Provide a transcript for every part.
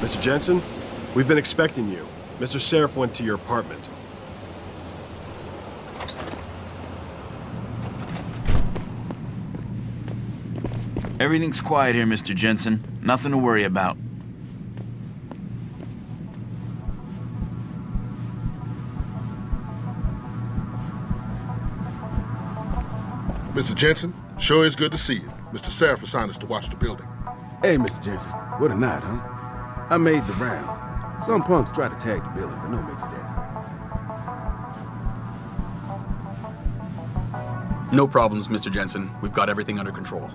Mr. Jensen, we've been expecting you. Mr. Seraph went to your apartment. Everything's quiet here, Mr. Jensen. Nothing to worry about. Mr. Jensen, sure is good to see you. Mr. Seraph assigned us to watch the building. Hey, Mr. Jensen. What a night, huh? I made the rounds. Some punks tried to tag the building, but no major damage. No problems, Mr. Jensen. We've got everything under control.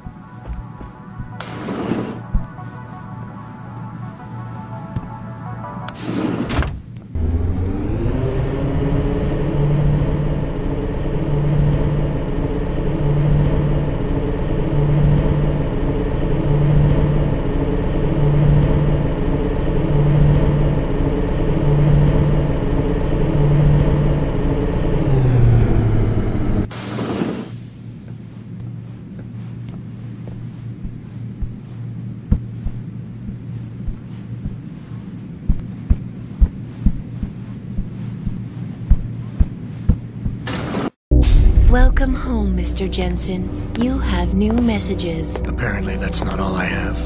Welcome home, Mr. Jensen. You have new messages. Apparently that's not all I have.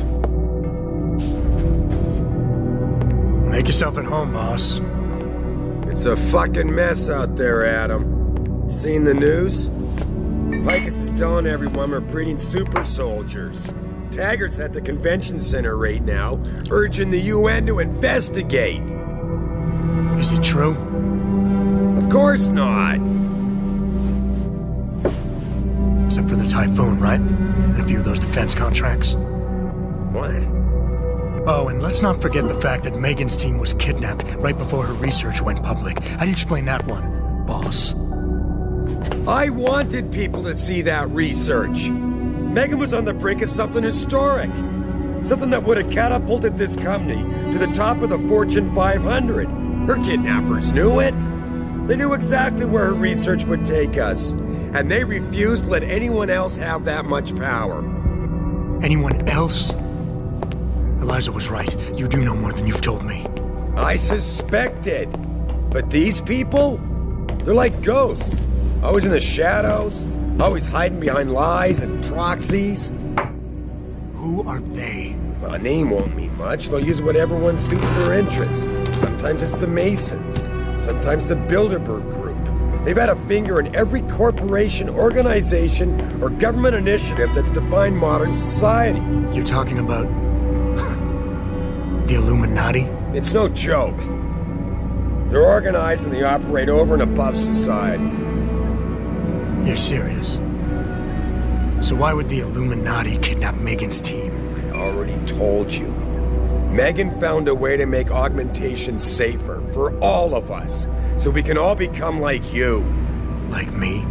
Make yourself at home, boss. It's a fucking mess out there, Adam. You seen the news? Picus is telling everyone we're breeding super soldiers. Taggart's at the convention center right now, urging the UN to investigate. Is it true? Of course not. Except for the Typhoon, right? And a few of those defense contracts. What? Oh, and let's not forget the fact that Megan's team was kidnapped right before her research went public. How do you explain that one, boss? I wanted people to see that research. Megan was on the brink of something historic. Something that would have catapulted this company to the top of the Fortune 500. Her kidnappers knew it. They knew exactly where her research would take us. And they refused to let anyone else have that much power. Anyone else? Eliza was right. You do know more than you've told me. I suspected. But these people? They're like ghosts. Always in the shadows. Always hiding behind lies and proxies. Who are they? Well, a name won't mean much. They'll use whatever one suits their interests. Sometimes it's the Masons. Sometimes the Bilderberg Group. They've had a finger in every corporation, organization, or government initiative that's defined modern society. You're talking about the Illuminati? It's no joke. They're organized and they operate over and above society. You're serious? So why would the Illuminati kidnap Megan's team? I already told you. Megan found a way to make augmentation safer for all of us, so we can all become like you. Like me?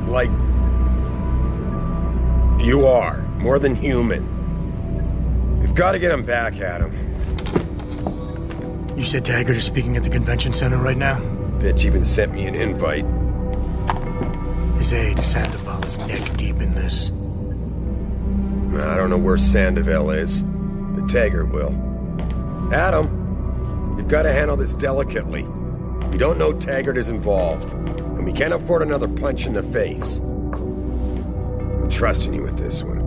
Like... you are. More than human. We've got to get him back, Adam. You said Taggart is speaking at the convention center right now? Bitch even sent me an invite. His aide, Sandoval, is neck deep in this. I don't know where Sandoval is, but Taggart will. Adam, you've got to handle this delicately. We don't know Taggart is involved, and we can't afford another punch in the face. I'm trusting you with this one.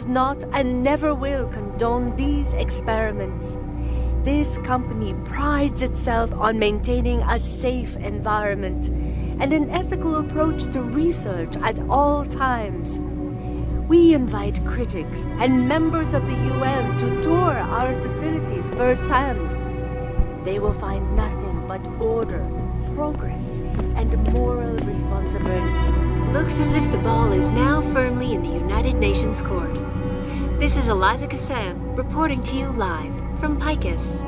not and never will condone these experiments. This company prides itself on maintaining a safe environment and an ethical approach to research at all times. We invite critics and members of the UN to tour our facilities firsthand. They will find nothing but order, progress, and moral responsibility. Looks as if the ball is now firmly in the United Nations court. This is Eliza Kassan reporting to you live from Picus.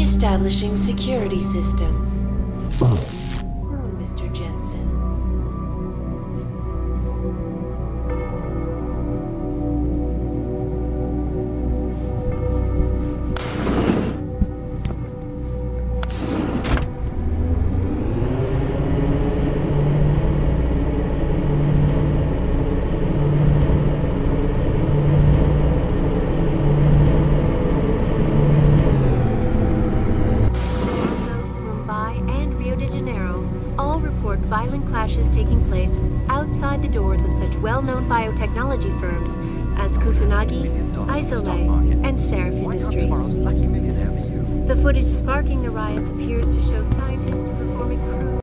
Establishing security system. Mr. Jensen. Violent clashes taking place outside the doors of such well-known biotechnology firms as Kusanagi, Isole, and Seraph Industries. The footage sparking the riots appears to show scientists performing crude...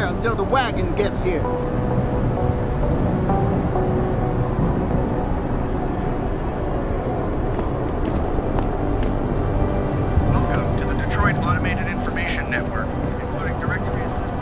Until the wagon gets here. Welcome to the Detroit Automated Information Network, including directory assistance.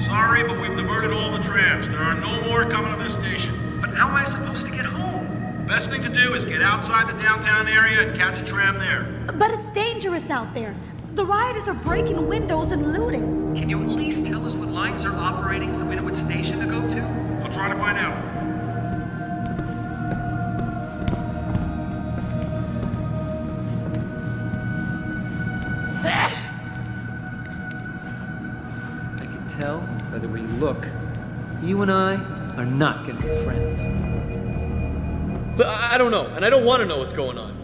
Sorry, but we've diverted all the trams. There are no more coming to this station. But how am I supposed to get home? Best thing to do is get outside the downtown area and catch a tram there. But it's dangerous out there. The rioters are breaking windows and looting. Can you at least tell us what lines are operating so we know what station to go to? I'll try to find out. Tell by the way you look, you and I are not gonna be friends. But I don't know, and I don't want to know what's going on.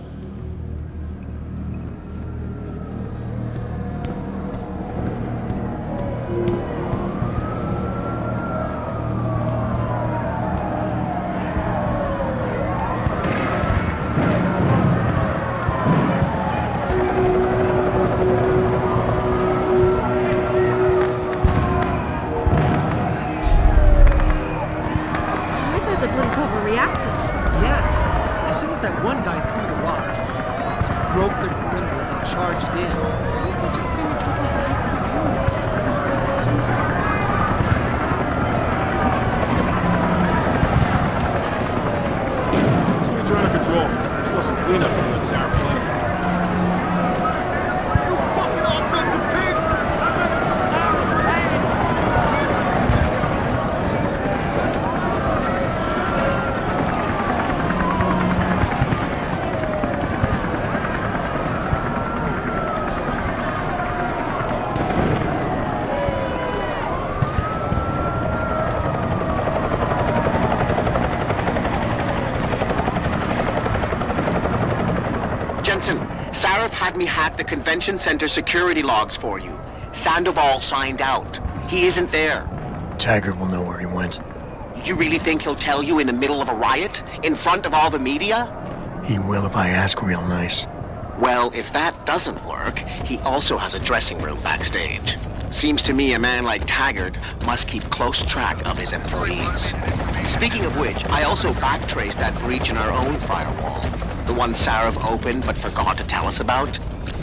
window and charged in. Why don't we just send a couple guys to find them? Streets are under control. There's still some cleanup to do at Sarif Plaza. You fucking augmented pigs! Jensen, Sarif had me hack the convention center security logs for you. Sandoval signed out. He isn't there. Taggart will know where he went. You really think he'll tell you in the middle of a riot? In front of all the media? He will if I ask real nice. Well, if that doesn't work, he also has a dressing room backstage. Seems to me a man like Taggart must keep close track of his employees. Speaking of which, I also backtraced that breach in our own firewall. The one Sarif opened but forgot to tell us about?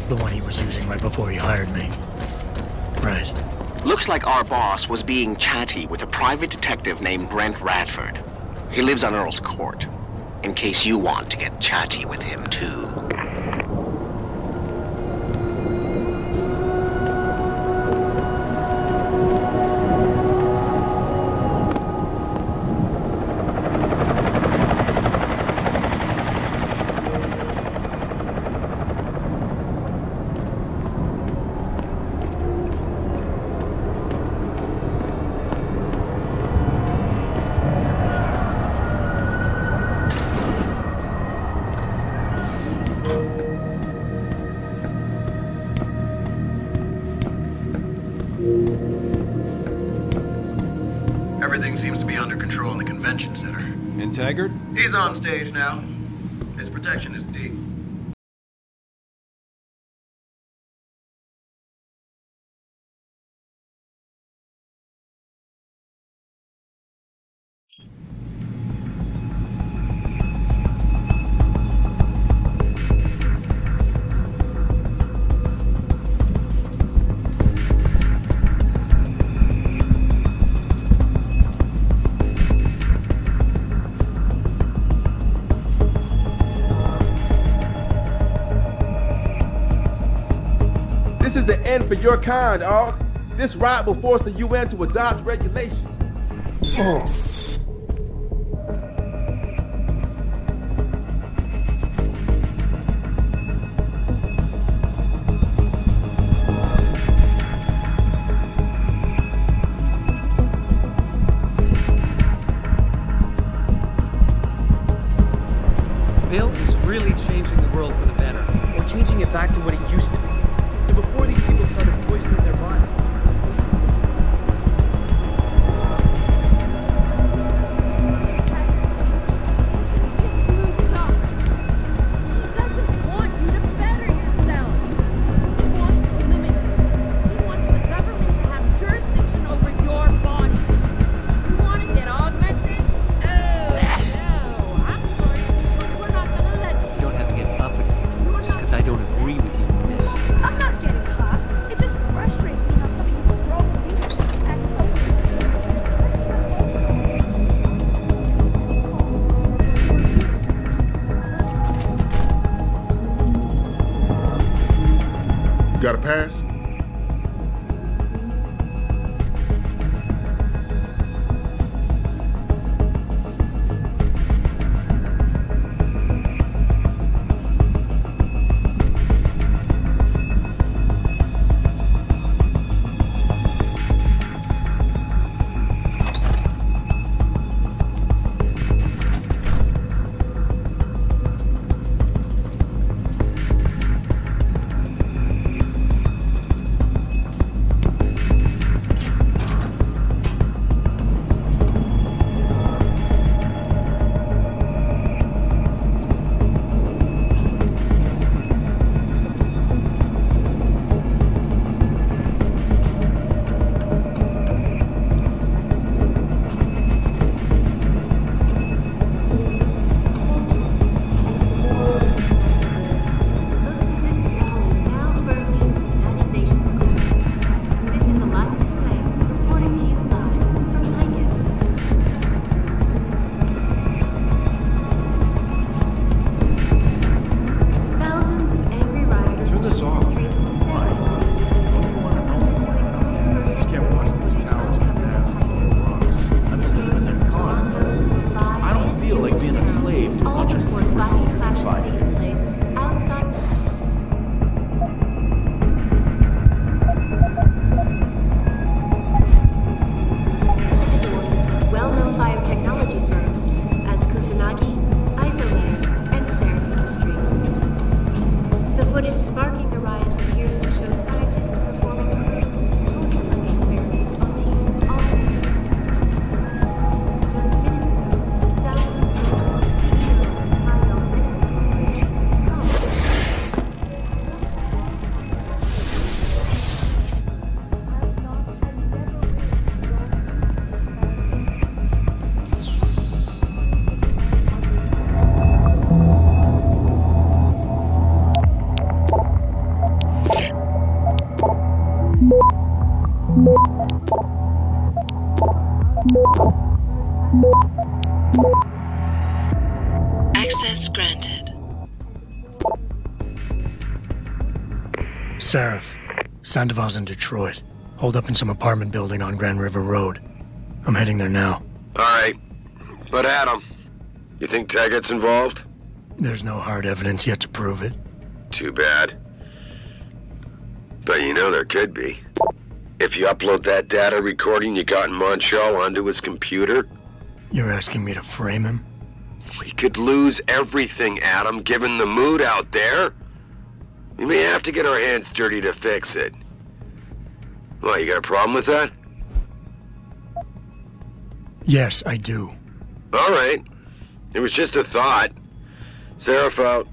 The one he was using right before he hired me. Right. Looks like our boss was being chatty with a private detective named Brent Radford. He lives on Earl's Court. In case you want to get chatty with him, too. Everything seems to be under control in the convention center. And Taggart? He's on stage now. His protection is deep. This is the end for your kind, dog. This riot will force the UN to adopt regulations. Bill is really changing the world for the better. Or changing it back to what it used to be. To before these people started poisoning their bodies. Got a pass? footage sparking the riots appears to show scientists performing torture experiments on teens all ages. Just minutes ago, thousands of CEO and high-level medical Access granted. Seraph, Sandoval's in Detroit. Holed up in some apartment building on Grand River Road. I'm heading there now. All right. But Adam, you think Taggart's involved? There's no hard evidence yet to prove it. Too bad. But you know there could be. If you upload that data recording you got in Montreal onto his computer... You're asking me to frame him? We could lose everything, Adam, given the mood out there. We may have to get our hands dirty to fix it. Well, you got a problem with that? Yes, I do. All right. It was just a thought. Seraph out.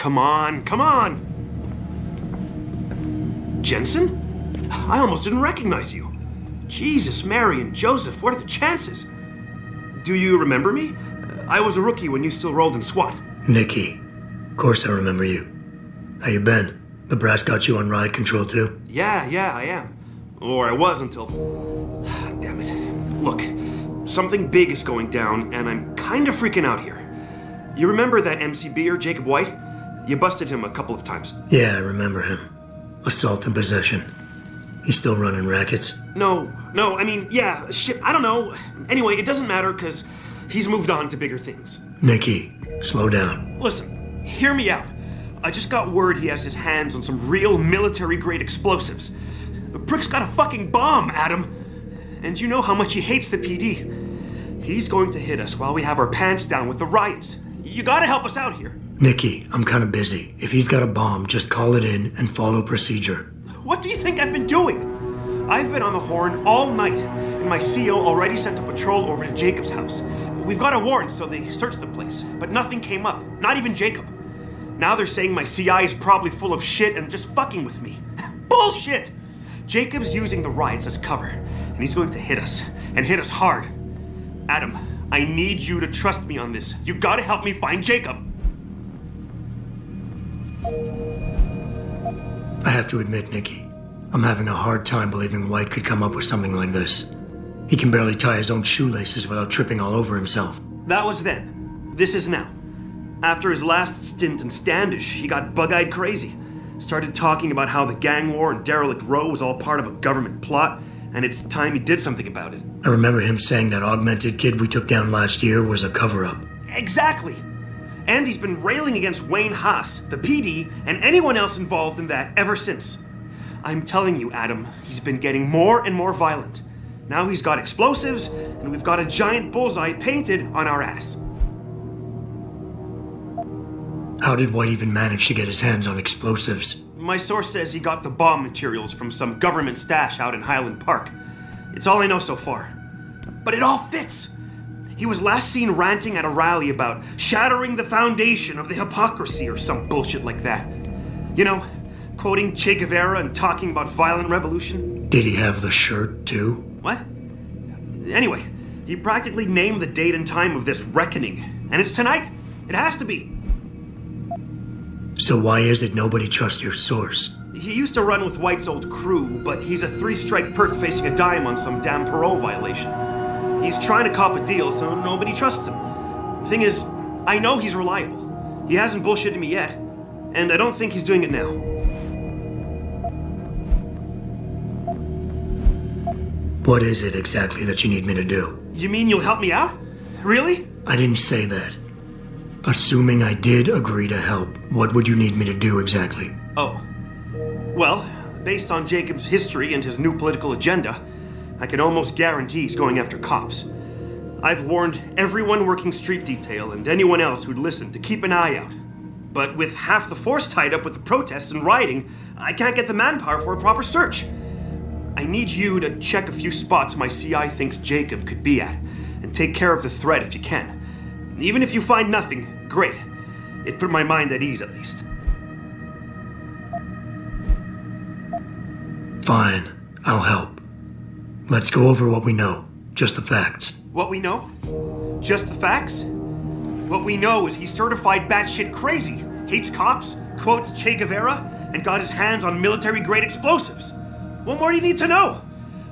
come on, come on! Jensen? I almost didn't recognize you. Jesus, Mary, and Joseph, what are the chances? Do you remember me? I was a rookie when you still rolled in SWAT. Nikki. Of course I remember you. How you been? The brass got you on ride control too? Yeah, I am. Or I was until... Damn it. Look, something big is going down, and I'm kind of freaking out here. You remember that MCBer, Jacob White? You busted him a couple of times. Yeah, I remember him. Assault and possession. He's still running rackets? No, I mean, yeah, shit, I don't know. Anyway, it doesn't matter, because he's moved on to bigger things. Nikki, slow down. Listen, hear me out. I just got word he has his hands on some real military-grade explosives. The prick's got a fucking bomb, Adam. And you know how much he hates the PD. He's going to hit us while we have our pants down with the riots. You gotta help us out here. Nikki, I'm kinda busy. If he's got a bomb, just call it in and follow procedure. What do you think I've been doing? I've been on the horn all night, and my CO already sent a patrol over to Jacob's house. We've got a warrant, so they searched the place, but nothing came up, not even Jacob. Now they're saying my CI is probably full of shit and just fucking with me. Bullshit! Jacob's using the riots as cover, and he's going to hit us, and hit us hard. Adam, I need you to trust me on this. You gotta help me find Jacob. I have to admit, Nikki, I'm having a hard time believing White could come up with something like this. He can barely tie his own shoelaces without tripping all over himself. That was then. This is now. After his last stint in Standish, he got bug-eyed crazy. Started talking about how the gang war in Derelict Row was all part of a government plot, and it's time he did something about it. I remember him saying that augmented kid we took down last year was a cover-up. Exactly! And he's been railing against Wayne Haas, the PD, and anyone else involved in that ever since. I'm telling you, Adam, he's been getting more and more violent. Now he's got explosives, and we've got a giant bullseye painted on our ass. How did White even manage to get his hands on explosives? My source says he got the bomb materials from some government stash out in Highland Park. It's all I know so far. But it all fits! He was last seen ranting at a rally about shattering the foundation of the hypocrisy or some bullshit like that. You know, quoting Che Guevara and talking about violent revolution. Did he have the shirt, too? What? Anyway, he practically named the date and time of this reckoning. And it's tonight. It has to be. So why is it nobody trusts your source? He used to run with White's old crew, but he's a 3-strike perk facing a dime on some damn parole violation. He's trying to cop a deal, so nobody trusts him. Thing is, I know he's reliable. He hasn't bullshitted me yet, and I don't think he's doing it now. What is it exactly that you need me to do? You mean you'll help me out? Really? I didn't say that. Assuming I did agree to help, what would you need me to do exactly? Oh. Well, based on Jacob's history and his new political agenda, I can almost guarantee he's going after cops. I've warned everyone working street detail and anyone else who'd listen to keep an eye out. But with half the force tied up with the protests and rioting, I can't get the manpower for a proper search. I need you to check a few spots my CI thinks Jacob could be at, and take care of the threat if you can. Even if you find nothing, great. It put my mind at ease, at least. Fine, I'll help. Let's go over what we know. Just the facts. What we know? Just the facts? What we know is he's certified batshit crazy, hates cops, quotes Che Guevara, and got his hands on military-grade explosives. What more do you need to know?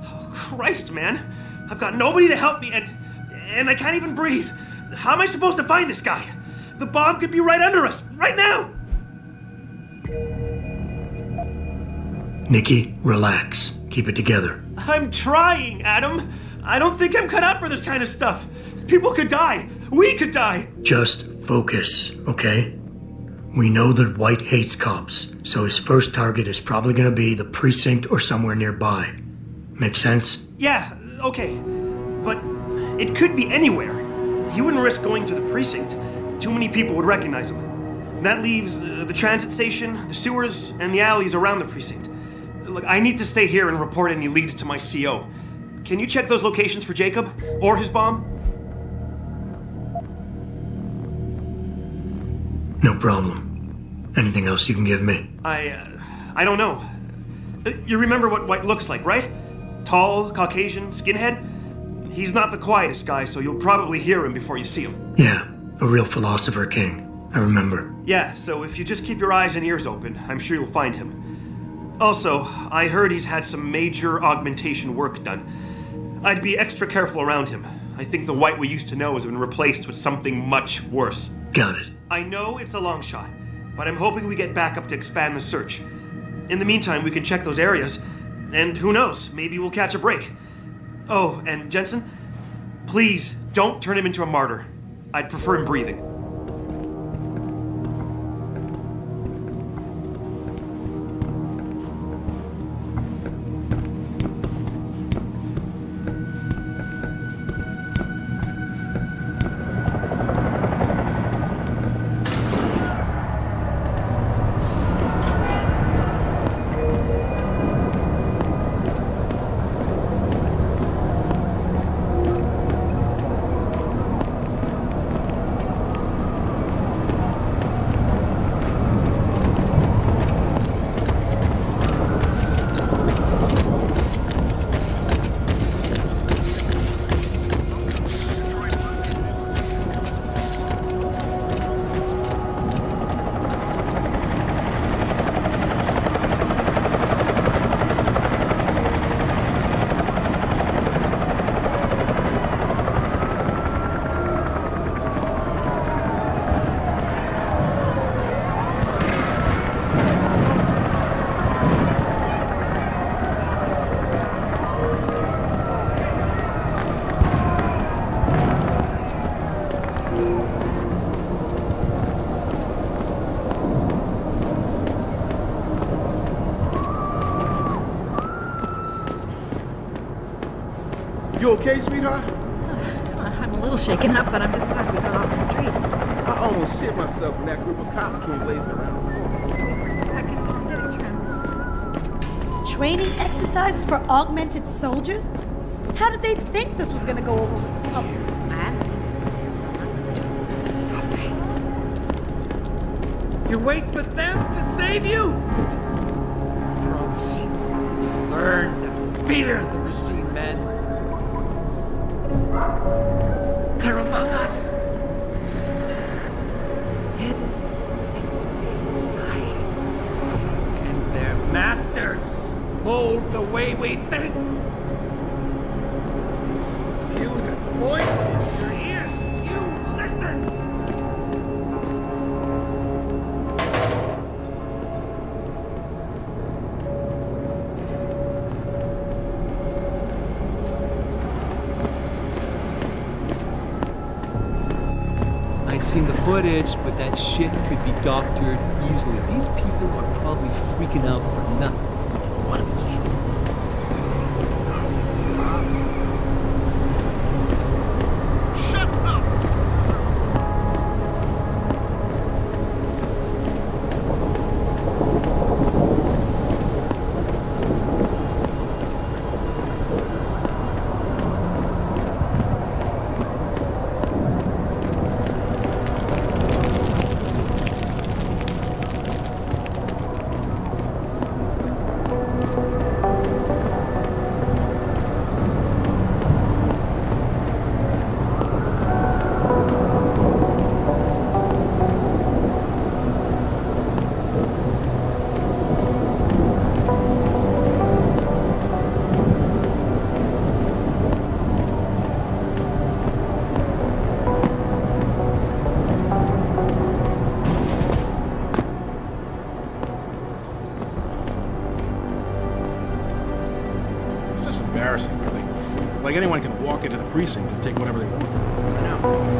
Oh, Christ, man. I've got nobody to help me, and I can't even breathe. How am I supposed to find this guy? The bomb could be right under us, right now! Nikki, relax. Keep it together. I'm trying, Adam. I don't think I'm cut out for this kind of stuff. People could die. We could die. Just focus, okay? We know that White hates cops, so his first target is probably gonna be the precinct or somewhere nearby. Make sense? Yeah, okay. But it could be anywhere. He wouldn't risk going to the precinct. Too many people would recognize him. That leaves the transit station, the sewers, and the alleys around the precinct. Look, I need to stay here and report any leads to my CO. Can you check those locations for Jacob? Or his bomb? No problem. Anything else you can give me? I don't know. You remember what White looks like, right? Tall, Caucasian, skinhead? He's not the quietest guy, so you'll probably hear him before you see him. Yeah, a real philosopher king. I remember. Yeah, so if you just keep your eyes and ears open, I'm sure you'll find him. Also, I heard he's had some major augmentation work done. I'd be extra careful around him. I think the White we used to know has been replaced with something much worse. Got it. I know it's a long shot, but I'm hoping we get backup to expand the search. In the meantime, we can check those areas, and who knows, maybe we'll catch a break. Oh, and Jensen, please don't turn him into a martyr. I'd prefer him breathing. You okay, sweetheart? I'm a little shaken up, but I'm just glad we got off the streets. I almost shit myself when that group of cops came blazing around. Training exercises for augmented soldiers? How did they think this was gonna go over? Oh, man. You wait for them to save you? I promise you. Learn to fear the machine men. They're among us. Hidden in science. And their masters mold the way we think. Spew the poison in your ears. You listen. I'd seen the footage, but that shit could be doctored easily. These people are probably freaking out for nothing. Shut up! Like anyone can walk into the precinct and take whatever they want. I know.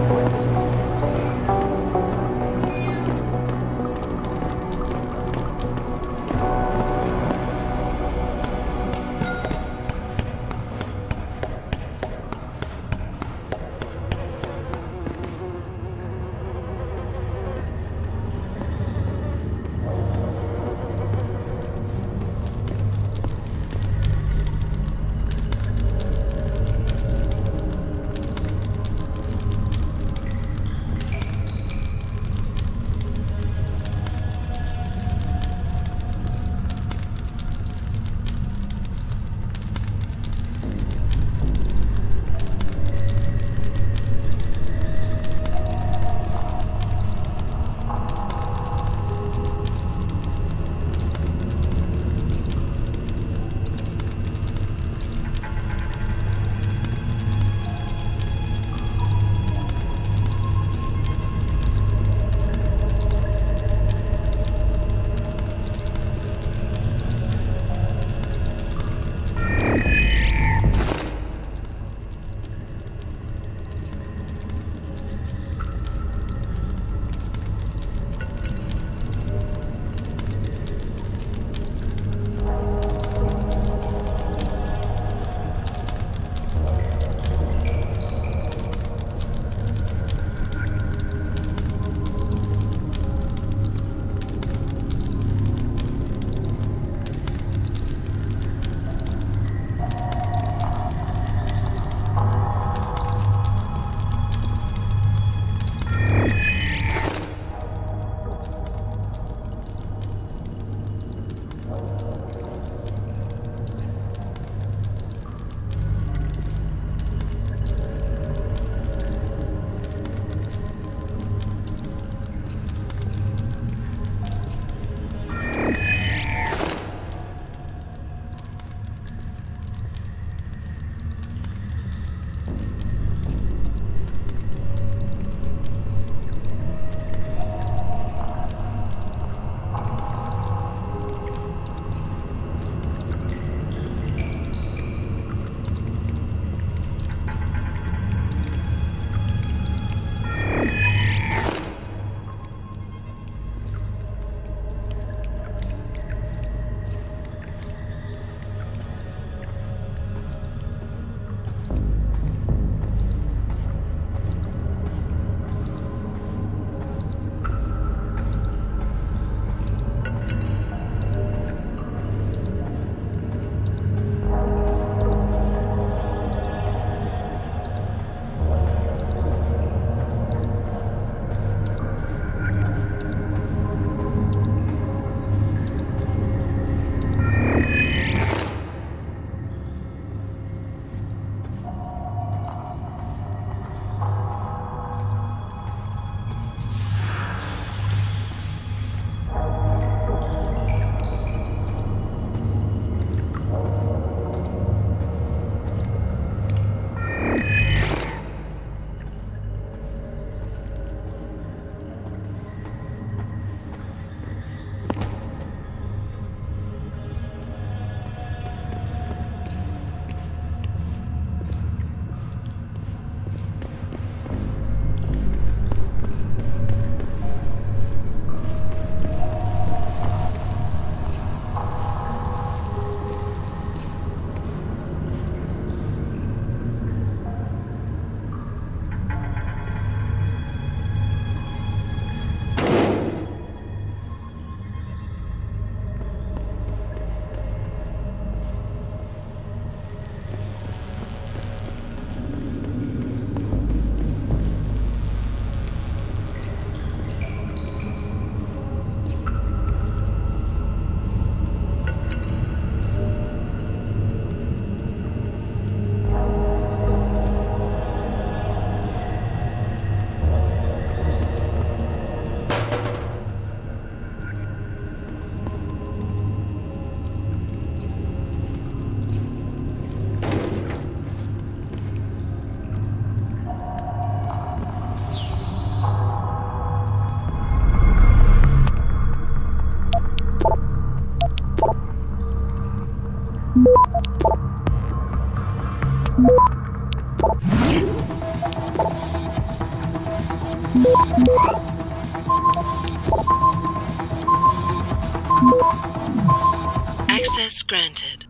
Access granted.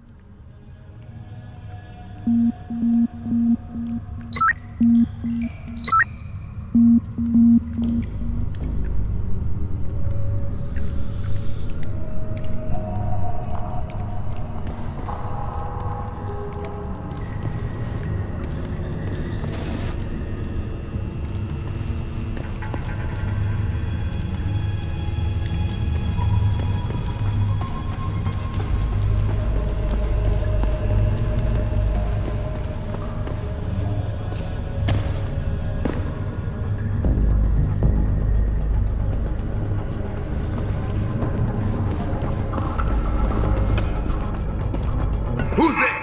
Who's there?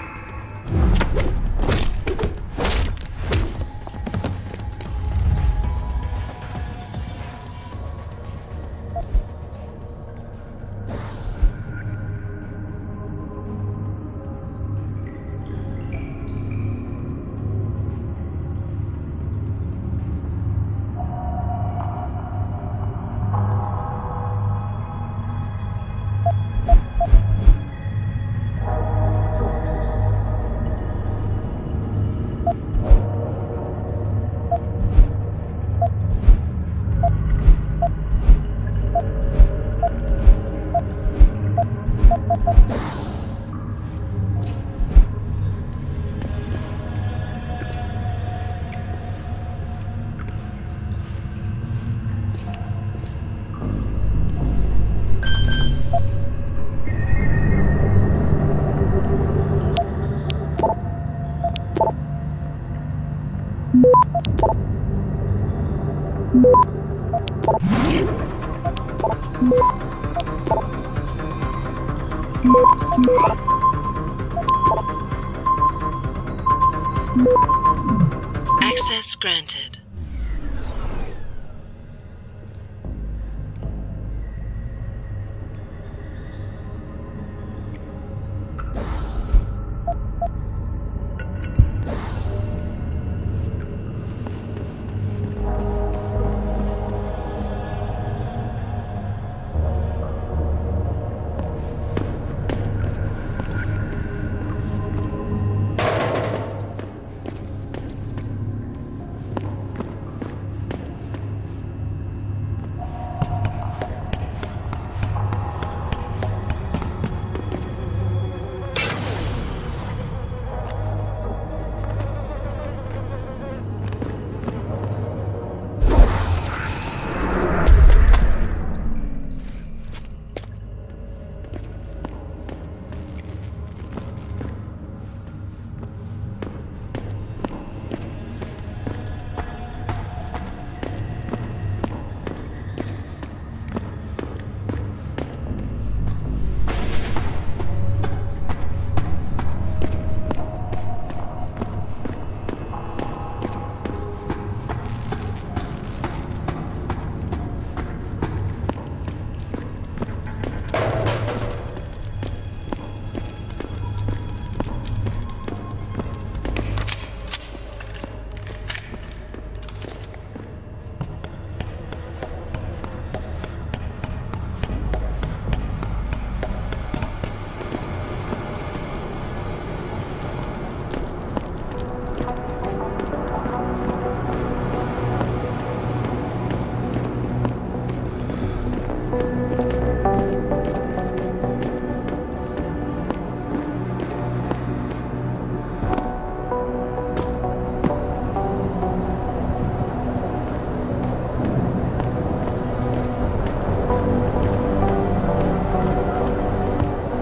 Access granted.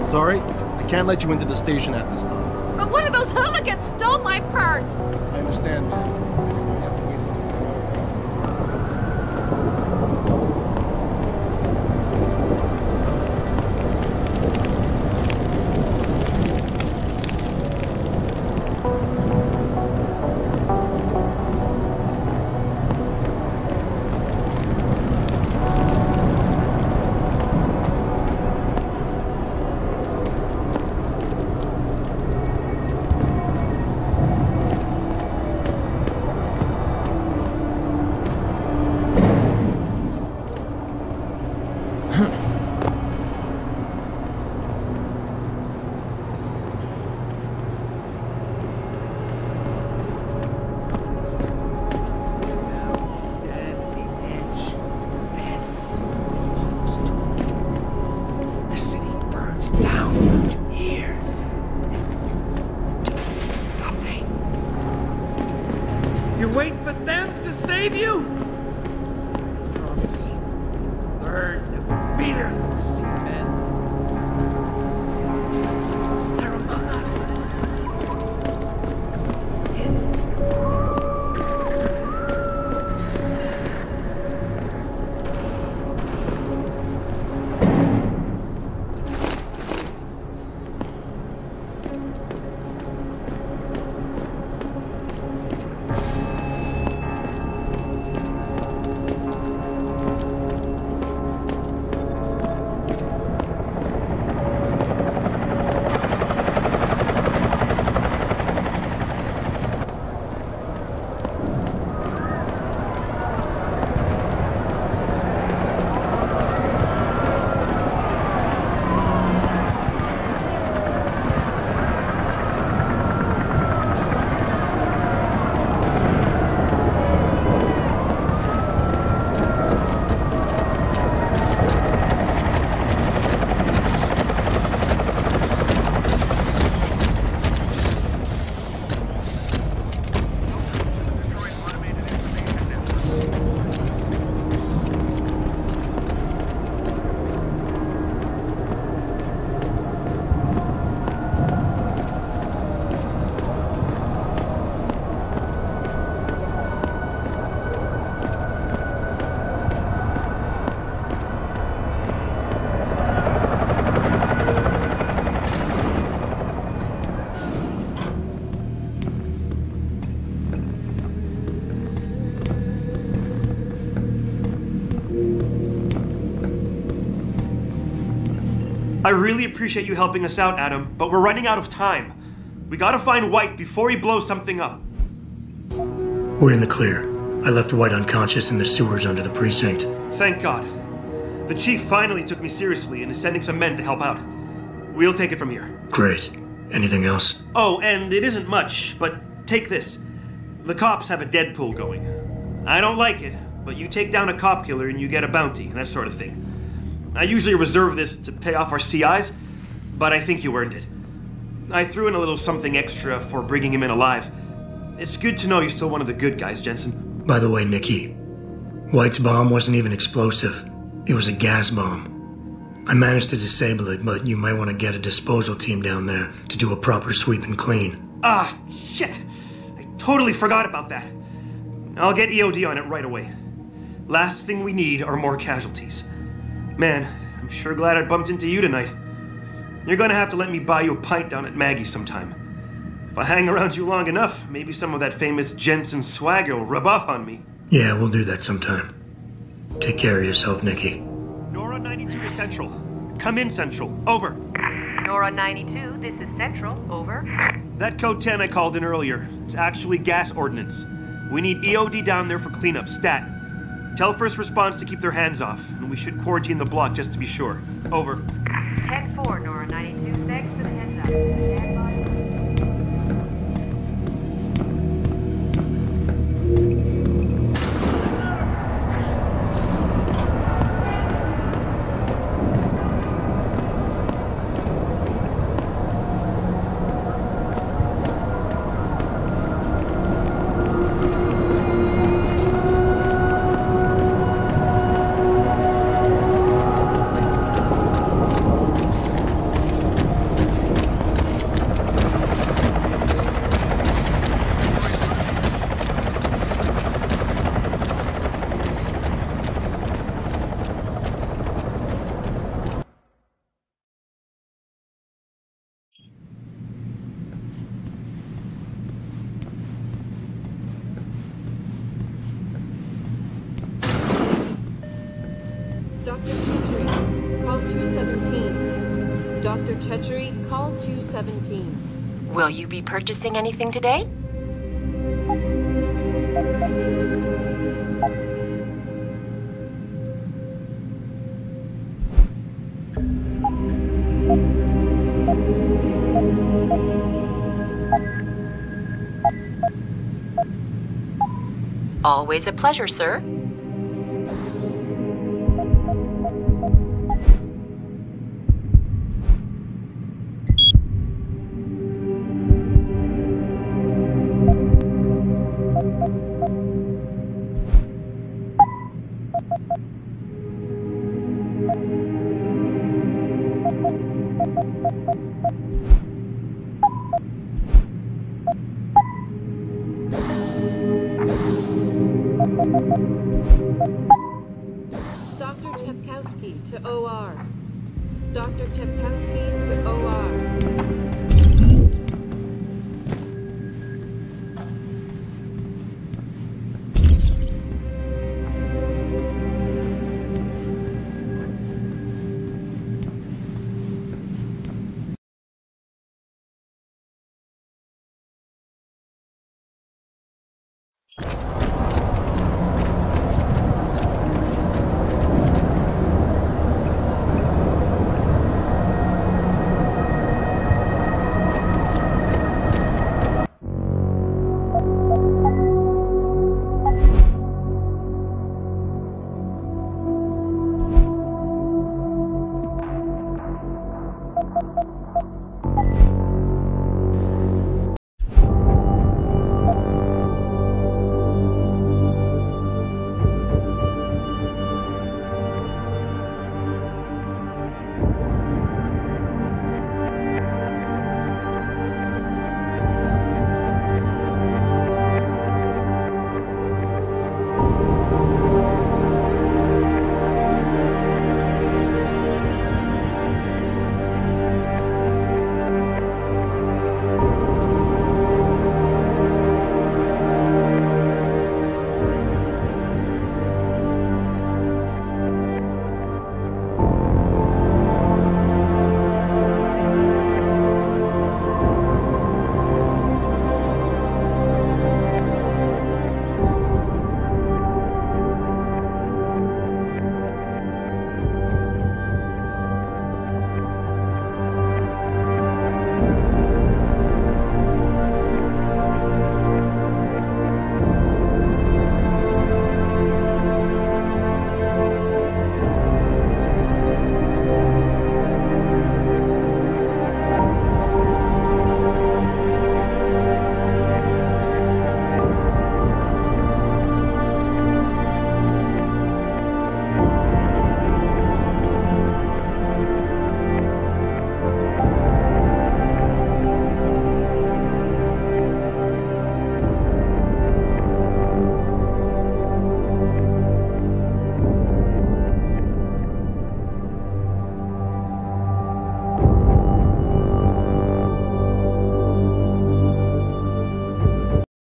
Sorry, I can't let you into the station at this time. But one of those hooligans stole my purse! I understand, man. I really appreciate you helping us out, Adam, but we're running out of time. We gotta find White before he blows something up. We're in the clear. I left White unconscious in the sewers under the precinct. Thank God. The chief finally took me seriously and is sending some men to help out. We'll take it from here. Great. Anything else? Oh, and it isn't much, but take this. The cops have a Deadpool going. I don't like it, but you take down a cop killer and you get a bounty, that sort of thing. I usually reserve this to pay off our CIs, but I think you earned it. I threw in a little something extra for bringing him in alive. It's good to know you're still one of the good guys, Jensen. By the way, Nikki, White's bomb wasn't even explosive. It was a gas bomb. I managed to disable it, but you might want to get a disposal team down there to do a proper sweep and clean. Ah, shit! I totally forgot about that. I'll get EOD on it right away. Last thing we need are more casualties. Man, I'm sure glad I bumped into you tonight. You're gonna have to let me buy you a pint down at Maggie's sometime. If I hang around you long enough, maybe some of that famous Jensen swagger will rub off on me. Yeah, we'll do that sometime. Take care of yourself, Nikki. Nora 92 to Central. Come in, Central. Over. Nora 92, this is Central. Over. That code 10 I called in earlier is actually gas ordnance. We need EOD down there for cleanup, stat. Tell first response to keep their hands off, and we should quarantine the block just to be sure. Over. 10-4, Nora 92. Thanks for the heads up. Stand by. Dr. Chetchery, call 217. Will you be purchasing anything today? Always a pleasure, sir. Dr. Chepkowski to OR. Dr. Chepkowski to OR.